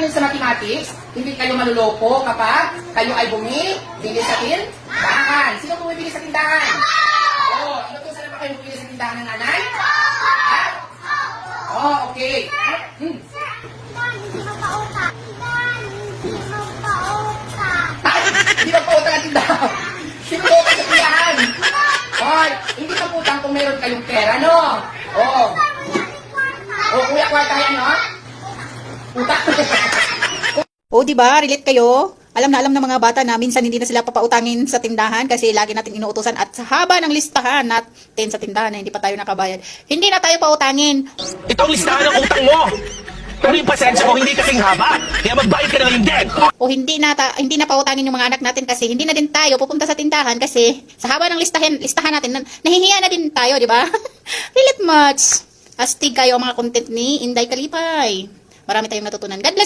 yun sa mathematics, hindi kayo maluloko kapag kayo ay bumibili sa tindahan. Sino bumibili sa tindahan? Oo, inutusan na ba kayo bumibili sa tindahan ng nanay? Ha? Oo, okay. Hindi ba pautang ang tindahan? Sino ba sa tindahan? Hoy, hindi pa putang kung meron kayong pera, no? Oo. O, kuya, kwarta yan, no? Utang. O, di ba? Relate kayo? Alam na ng mga bata na minsan hindi na sila papautangin sa tindahan kasi lagi natin inuutosan at sa haba ng listahan natin sa tindahan na hindi pa tayo nakabayad. Hindi na tayo pautangin. Ito ang listahan ng utang mo! Pero yung pasensya ko hindi kasing haba, kaya magbayad ka na ngayon din! O hindi na pautangin yung mga anak natin kasi hindi na din tayo pupunta sa tindahan kasi sa haba ng listahan natin, nahihiya na din tayo, di ba? Relate much. Astig kayo ang mga content ni Inday Kalipay. Marami tayong natutunan. God bless.